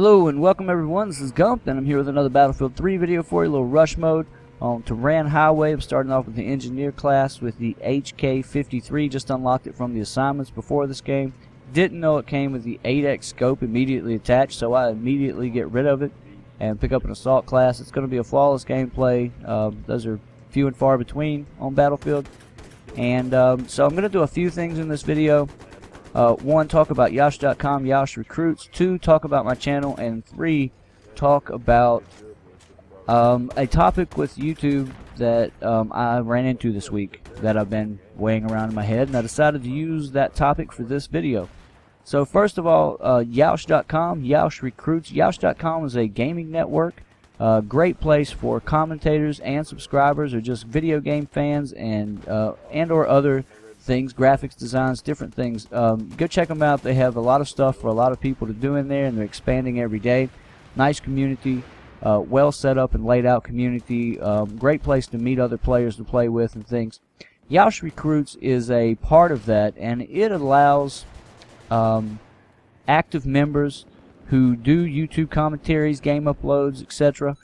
Hello and welcome everyone, this is Gump and I'm here with another Battlefield 3 video for you, a little rush mode on Terehan Highway. I'm starting off with the engineer class with the HK53, just unlocked it from the assignments before this game. Didn't know it came with the 8x scope immediately attached, so I immediately get rid of it and pick up an assault class. It's going to be a flawless gameplay. Those are few and far between on Battlefield. And so I'm going to do a few things in this video. 1, talk about Yeousch.com, Yeousch Recruits. 2, talk about my channel. And 3, talk about a topic with YouTube that I ran into this week that I've been weighing around in my head, and I decided to use that topic for this video. So first of all, Yeousch.com, Yeousch Recruits. Yeousch.com is a gaming network. Great place for commentators and subscribers, or just video game fans and or other things, graphics designs, different things. Go check them out. They have a lot of stuff for a lot of people to do in there, and they're expanding every day. Nice community, well set up and laid out community. Great place to meet other players to play with and things. Yeousch Recruits is a part of that, and it allows active members who do YouTube commentaries, game uploads, etc.,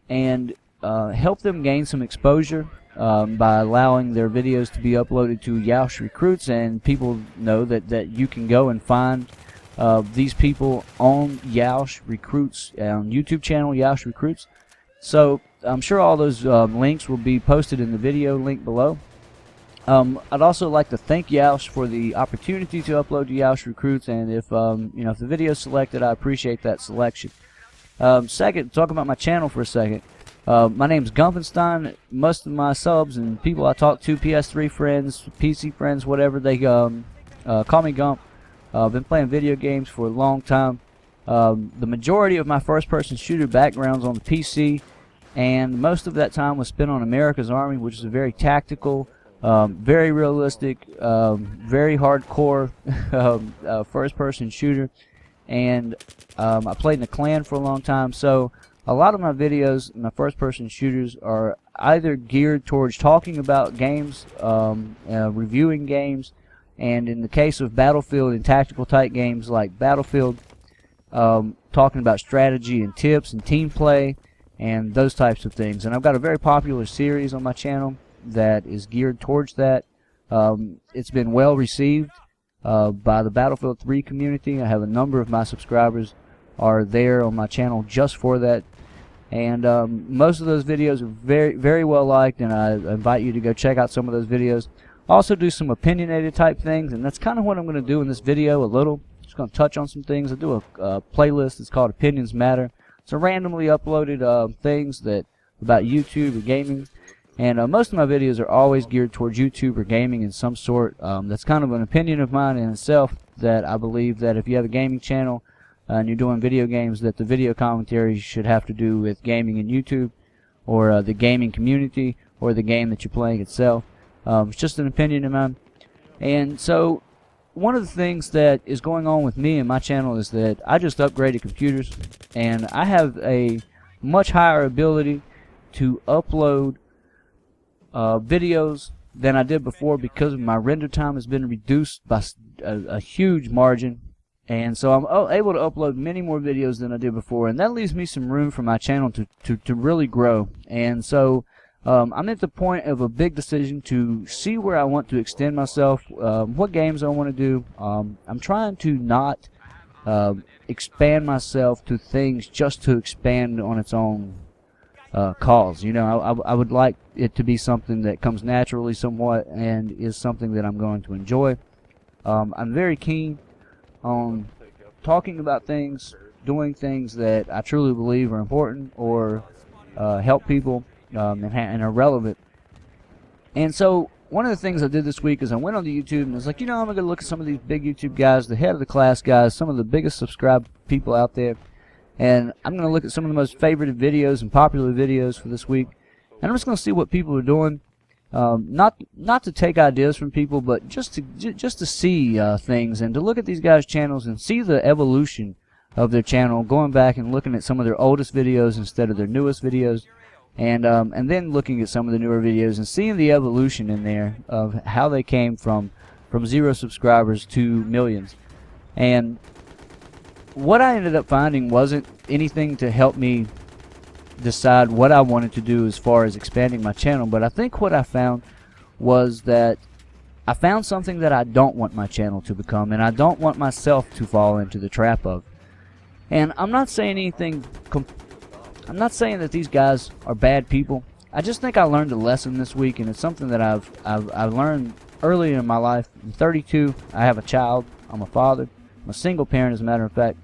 and help them gain some exposure by allowing their videos to be uploaded to Yeousch Recruits, and people know that you can go and find these people on Yeousch Recruits, on YouTube channel Yeousch Recruits. So I'm sure all those links will be posted in the video link below. I'd also like to thank Yeousch for the opportunity to upload to Yeousch Recruits, and if if the video is selected, I appreciate that selection. Second, talk about my channel for a second. My name's GUMPnSTEIN. Most of my subs and people I talk to, PS3 friends, PC friends, whatever, they call me Gump. I've been playing video games for a long time. The majority of my first-person shooter background's on the PC, and most of that time was spent on America's Army, which is a very tactical, very realistic, very hardcore first-person shooter. And I played in the clan for a long time, so a lot of my videos, my first-person shooters, are either geared towards talking about games, reviewing games, and in the case of Battlefield and tactical type games like Battlefield, talking about strategy and tips and team play and those types of things. And I've got a very popular series on my channel that is geared towards that. It's been well received by the Battlefield 3 community. I have a number of my subscribers are there on my channel just for that, and most of those videos are very well liked, and I invite you to go check out some of those videos. I also do some opinionated type things, and that's kind of what I'm going to do in this video a little. Just going to touch on some things. I do a playlist that's called Opinions Matter. So randomly uploaded things that about YouTube or gaming, and most of my videos are always geared towards YouTube or gaming in some sort. That's kind of an opinion of mine in itself, that I believe that if you have a gaming channel and you're doing video games, that the video commentary should have to do with gaming and YouTube, or the gaming community, or the game that you're playing itself. It's just an opinion of mine. And so one of the things that is going on with me and my channel is that I just upgraded computers, and I have a much higher ability to upload videos than I did before, because my render time has been reduced by a huge margin. And so I'm able to upload many more videos than I did before, and that leaves me some room for my channel to really grow. And so I'm at the point of a big decision to see where I want to extend myself, what games I want to do. I'm trying to not expand myself to things just to expand on its own cause. You know, I would like it to be something that comes naturally somewhat and is something that I'm going to enjoy. I'm very keen on talking about things, doing things that I truly believe are important or help people and are relevant. And so one of the things I did this week is I went on to YouTube and I was like, I'm going to look at some of these big YouTube guys, the head of the class guys, some of the biggest subscribed people out there, and I'm going to look at some of the most favorited videos and popular videos for this week, and I'm just going to see what people are doing. Not to take ideas from people, but just to see things, and to look at these guys' channels and see the evolution of their channel, going back and looking at some of their oldest videos instead of their newest videos, and then looking at some of the newer videos and seeing the evolution in there of how they came from 0 subscribers to millions. And what I ended up finding wasn't anything to help me decide what I wanted to do as far as expanding my channel, but I think what I found was that I found something that I don't want my channel to become, and I don't want myself to fall into the trap of. And I'm not saying anything, I'm not saying that these guys are bad people. I just think I learned a lesson this week, and it's something that I've learned early in my life. I'm 32, I have a child, I'm a father, I'm a single parent as a matter of fact,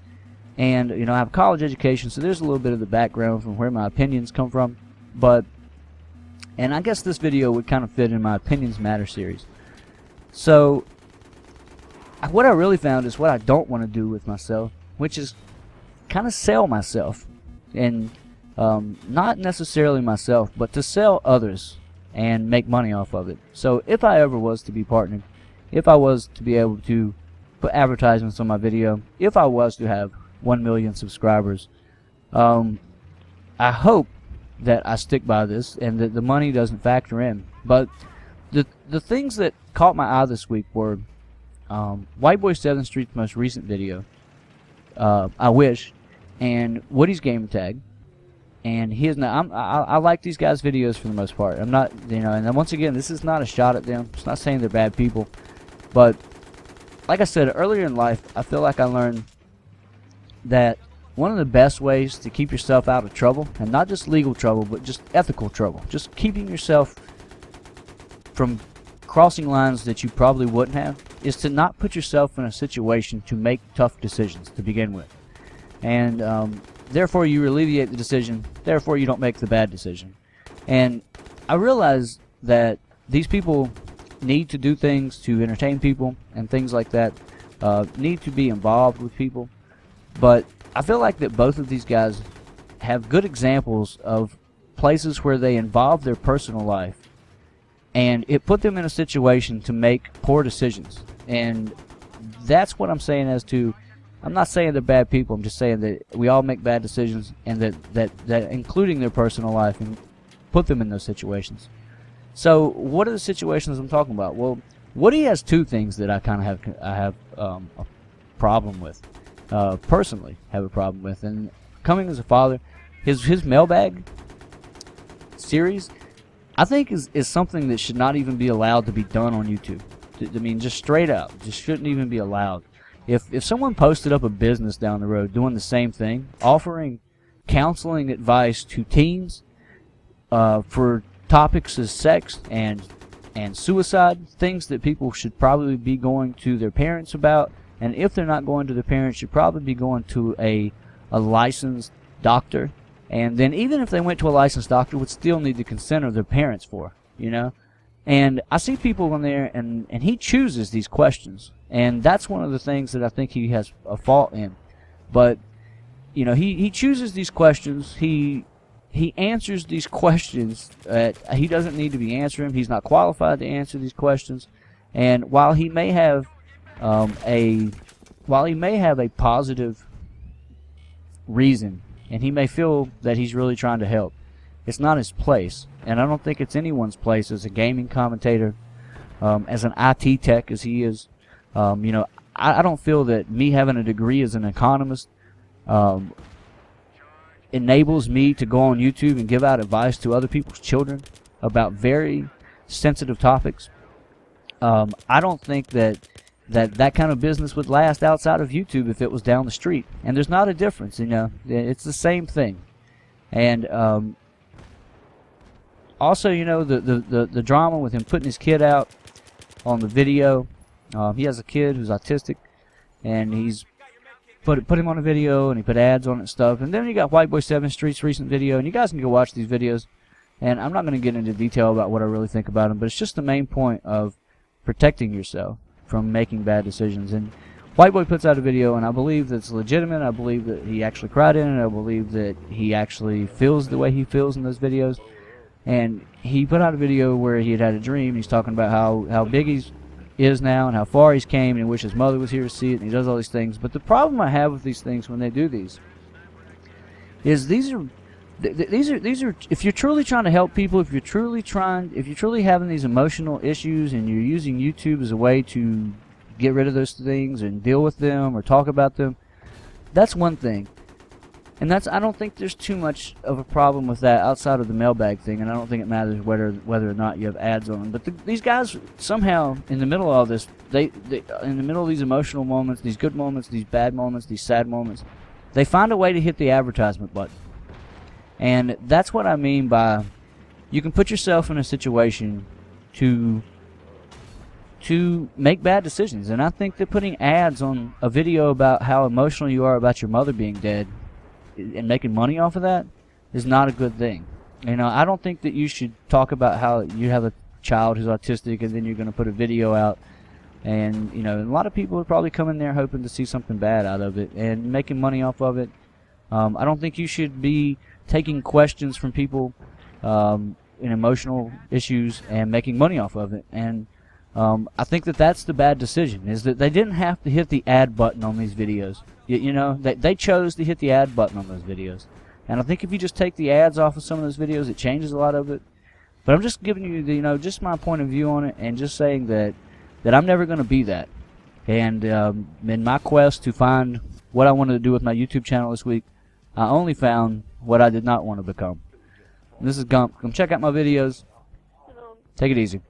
and I have a college education, so there's a little bit of the background from where my opinions come from. And I guess this video would kind of fit in my Opinions Matter series. So what I really found is what I don't want to do with myself, which is kind of sell myself, and not necessarily myself, but to sell others and make money off of it. So if I ever was to be partnered, if I was to be able to put advertisements on my video, if I was to have 1 million subscribers, I hope that I stick by this and that the money doesn't factor in. But the things that caught my eye this week were White Boy 7th Street's most recent video, I Wish, and Woody's Gamer Tag. And he is not. I like these guys' videos for the most part. I'm not, and once again, this is not a shot at them. It's not saying they're bad people, but like I said earlier in life, I feel like I learned that one of the best ways to keep yourself out of trouble, and not just legal trouble, but just ethical trouble, just keeping yourself from crossing lines that you probably wouldn't have, is to not put yourself in a situation to make tough decisions to begin with. And therefore you alleviate the decision, therefore you don't make the bad decision. And I realize that these people need to do things to entertain people and things like that, need to be involved with people, but I feel like that both of these guys have good examples of places where they involve their personal life and it put them in a situation to make poor decisions. And that's what I'm saying as to, I'm not saying they're bad people, I'm just saying that we all make bad decisions, and that including their personal life, and put them in those situations. So what are the situations I'm talking about? Well, Woody has two things that I kind of have a problem with, personally have a problem with. And coming as a father, his mailbag series, I think is something that should not even be allowed to be done on YouTube. I mean, just straight out, just shouldn't even be allowed. If someone posted up a business down the road doing the same thing, offering counseling advice to teens for topics as sex and suicide, things that people should probably be going to their parents about, and if they're not going to their parents, should probably be going to a licensed doctor, and then even if they went to a licensed doctor, would still need the consent of their parents for, And I see people on there, and he chooses these questions, and that's one of the things that I think he has a fault in. But he chooses these questions. He answers these questions that he doesn't need to be answering. He's not qualified to answer these questions. And while he may have a positive reason, and he may feel that he's really trying to help, it's not his place. And I don't think it's anyone's place as a gaming commentator, as an IT tech as he is. I don't feel that me having a degree as an economist enables me to go on YouTube and give out advice to other people's children about very sensitive topics. I don't think that kind of business would last outside of YouTube if it was down the street. And there's not a difference, it's the same thing. And also, the drama with him putting his kid out on the video. He has a kid who's autistic, and he's put him on a video, and he put ads on it and stuff. And then you got White Boy 7th Street's recent video, and you guys can go watch these videos. And I'm not going to get into detail about what I really think about him, but it's just the main point of protecting yourself from making bad decisions. And White Boy puts out a video, and I believe that it's legitimate. I believe that he actually cried in it. I believe that he actually feels the way he feels in those videos. And he put out a video where he had a dream. He's talking about how big he is now and how far he's came, and he wishes his mother was here to see it, and he does all these things. But the problem I have with these things when they do these is these are if you're truly trying to help people, if you're truly having these emotional issues and you're using YouTube as a way to get rid of those things and deal with them or talk about them, that's one thing. And I don't think there's too much of a problem with that outside of the mailbag thing, and I don't think it matters whether or not you have ads on them. But these guys somehow, in the middle of all this, they in the middle of these emotional moments, these good moments, these bad moments, these sad moments, they find a way to hit the advertisement button. And that's what I mean by you can put yourself in a situation to make bad decisions. And I think that putting ads on a video about how emotional you are about your mother being dead and making money off of that is not a good thing. You know, I don't think that you should talk about how you have a child who's autistic and then you're going to put a video out, and you know, a lot of people would probably come in there hoping to see something bad out of it and making money off of it. I don't think you should be taking questions from people in emotional issues and making money off of it. And I think that that's the bad decision, is that they didn't have to hit the ad button on these videos. You know, they chose to hit the ad button on those videos. And I think if you just take the ads off of some of those videos, it changes a lot of it. But I'm just giving you, you know, just my point of view on it, and just saying that I'm never going to be that. And in my quest to find what I wanted to do with my YouTube channel this week, I only found what I did not want to become. And this is Gump. Come check out my videos. Take it easy.